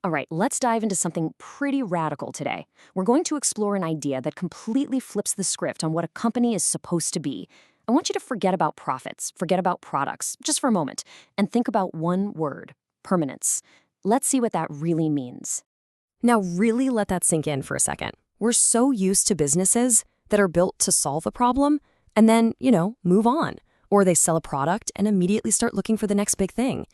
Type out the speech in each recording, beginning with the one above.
All right, let's dive into something pretty radical today. We're going to explore an idea that completely flips the script on what a company is supposed to be. I want you to forget about profits, forget about products, just for a moment, and think about one word: permanence. Let's see what that really means. Now, really let that sink in for a second. We're so used to businesses that are built to solve a problem and then, move on. Or they sell a product and immediately start looking for the next big thing.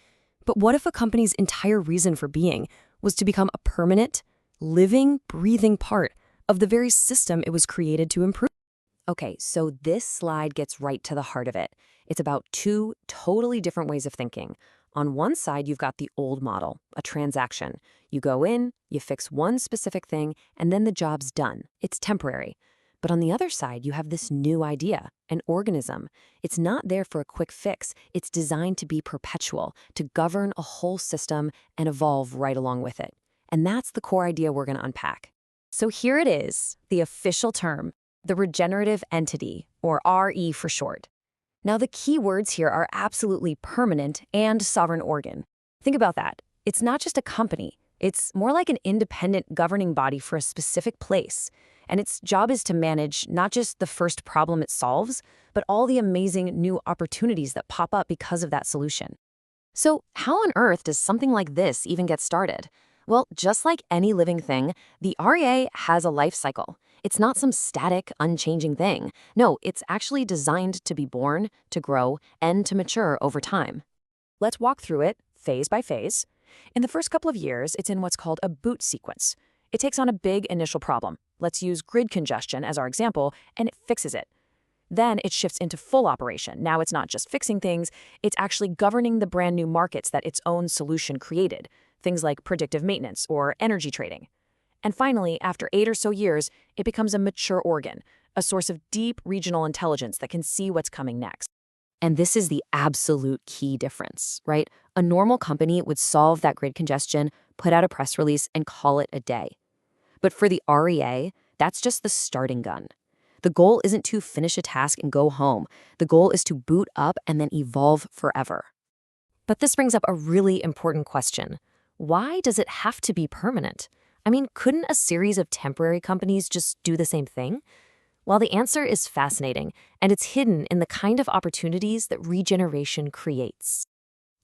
But what if a company's entire reason for being was to become a permanent, living, breathing part of the very system it was created to improve? Okay, so this slide gets right to the heart of it. It's about two totally different ways of thinking. On one side, you've got the old model, a transaction. You go in, you fix one specific thing, and then the job's done. It's temporary. But on the other side, you have this new idea, an organism. It's not there for a quick fix. It's designed to be perpetual, to govern a whole system and evolve right along with it. And that's the core idea we're going to unpack. So here it is, the official term, the regenerative entity, or RE for short. Now, the key words here are absolutely permanent and sovereign organ. Think about that. It's not just a company. It's more like an independent governing body for a specific place. And its job is to manage not just the first problem it solves, but all the amazing new opportunities that pop up because of that solution. So how on earth does something like this even get started? Well, just like any living thing, the REA has a life cycle. It's not some static, unchanging thing. No, it's actually designed to be born, to grow, and to mature over time. Let's walk through it phase by phase. In the first couple of years, it's in what's called a boot sequence. It takes on a big initial problem. Let's use grid congestion as our example, and it fixes it. Then it shifts into full operation. Now it's not just fixing things, it's actually governing the brand new markets that its own solution created, things like predictive maintenance or energy trading. And finally, after 8 or so years, it becomes a mature organ, a source of deep regional intelligence that can see what's coming next. And this is the absolute key difference, right? A normal company would solve that grid congestion, put out a press release, and call it a day. But for the REA, that's just the starting gun. The goal isn't to finish a task and go home. The goal is to boot up and then evolve forever. But this brings up a really important question. Why does it have to be permanent? I mean, couldn't a series of temporary companies just do the same thing? Well, the answer is fascinating, and it's hidden in the kind of opportunities that regeneration creates.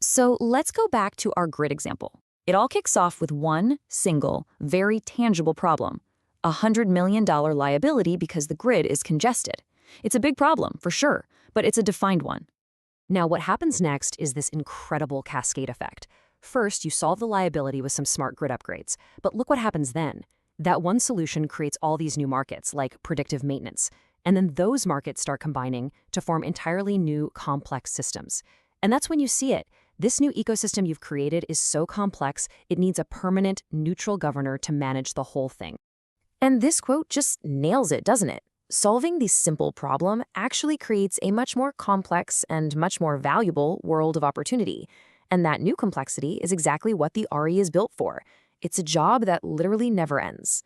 So let's go back to our grid example. It all kicks off with one single, very tangible problem: a $100 million liability because the grid is congested. It's a big problem, for sure, but it's a defined one. Now, what happens next is this incredible cascade effect. First, you solve the liability with some smart grid upgrades, but look what happens then. That one solution creates all these new markets, like predictive maintenance, and then those markets start combining to form entirely new, complex systems. And that's when you see it. This new ecosystem you've created is so complex, it needs a permanent, neutral governor to manage the whole thing. And this quote just nails it, doesn't it? Solving this simple problem actually creates a much more complex and much more valuable world of opportunity. And that new complexity is exactly what the RE is built for. It's a job that literally never ends.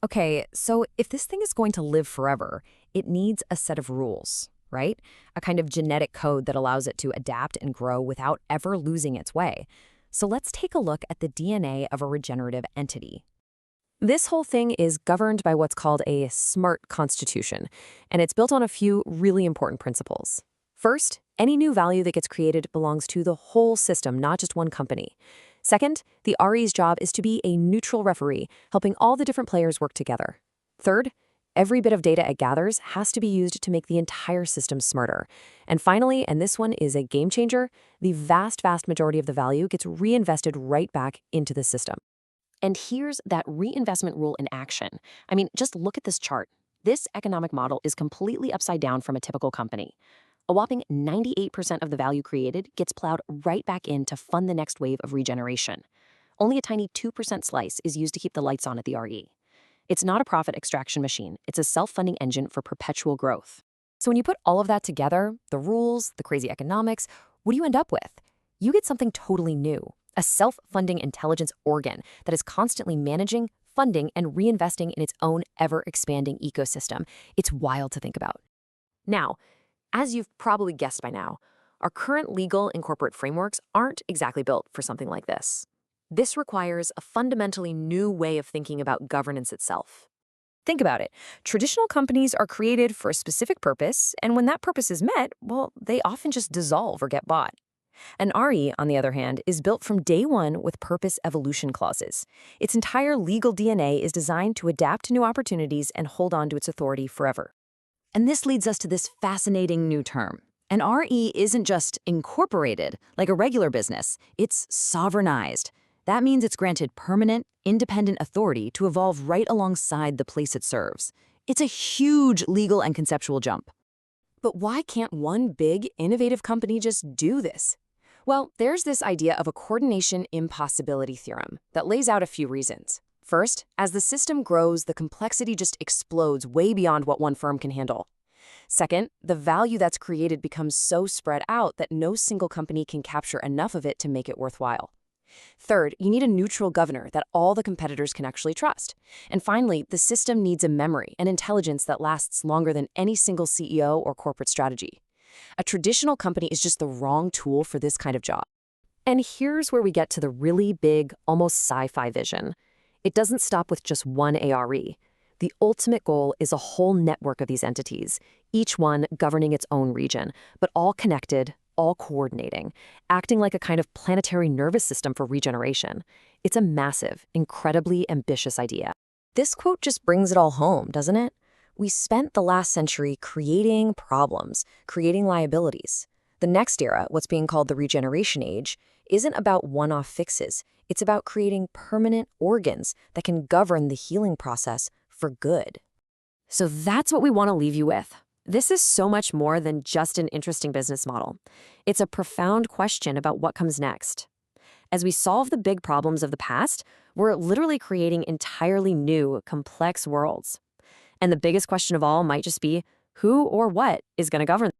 Okay, so if this thing is going to live forever, it needs a set of rules, right? A kind of genetic code that allows it to adapt and grow without ever losing its way. So let's take a look at the DNA of a regenerative entity. This whole thing is governed by what's called a smart constitution, and it's built on a few really important principles. First, any new value that gets created belongs to the whole system, not just one company. Second, the RE's job is to be a neutral referee, helping all the different players work together. Third, every bit of data it gathers has to be used to make the entire system smarter. And finally, and this one is a game changer, the vast majority of the value gets reinvested right back into the system. And here's that reinvestment rule in action. I mean, just look at this chart. This economic model is completely upside down from a typical company. A whopping 98% of the value created gets plowed right back in to fund the next wave of regeneration. Only a tiny 2% slice is used to keep the lights on at the RE. It's not a profit extraction machine. It's a self-funding engine for perpetual growth. So when you put all of that together, the rules, the crazy economics, what do you end up with? You get something totally new, a self-funding intelligence organ that is constantly managing, funding, and reinvesting in its own ever-expanding ecosystem. It's wild to think about. Now, as you've probably guessed by now, our current legal and corporate frameworks aren't exactly built for something like this. This requires a fundamentally new way of thinking about governance itself. Think about it. Traditional companies are created for a specific purpose, and when that purpose is met, well, they often just dissolve or get bought. An RE, on the other hand, is built from day one with purpose evolution clauses. Its entire legal DNA is designed to adapt to new opportunities and hold on to its authority forever. And this leads us to this fascinating new term. An RE isn't just incorporated like a regular business, it's sovereignized. That means it's granted permanent, independent authority to evolve right alongside the place it serves. It's a huge legal and conceptual jump. But why can't one big, innovative company just do this? Well, there's this idea of a coordination impossibility theorem that lays out a few reasons. First, as the system grows, the complexity just explodes way beyond what one firm can handle. Second, the value that's created becomes so spread out that no single company can capture enough of it to make it worthwhile. Third, you need a neutral governor that all the competitors can actually trust. And finally, the system needs a memory and intelligence that lasts longer than any single CEO or corporate strategy. A traditional company is just the wrong tool for this kind of job. And here's where we get to the really big, almost sci-fi vision. It doesn't stop with just one ARE. The ultimate goal is a whole network of these entities, each one governing its own region, but all connected, all coordinating, acting like a kind of planetary nervous system for regeneration. It's a massive, incredibly ambitious idea. This quote just brings it all home, doesn't it? We spent the last century creating problems, creating liabilities. The next era, what's being called the Regeneration Age, isn't about one-off fixes. It's about creating permanent organs that can govern the healing process for good. So that's what we want to leave you with. This is so much more than just an interesting business model. It's a profound question about what comes next. As we solve the big problems of the past, we're literally creating entirely new, complex worlds. And the biggest question of all might just be, who or what is going to govern them?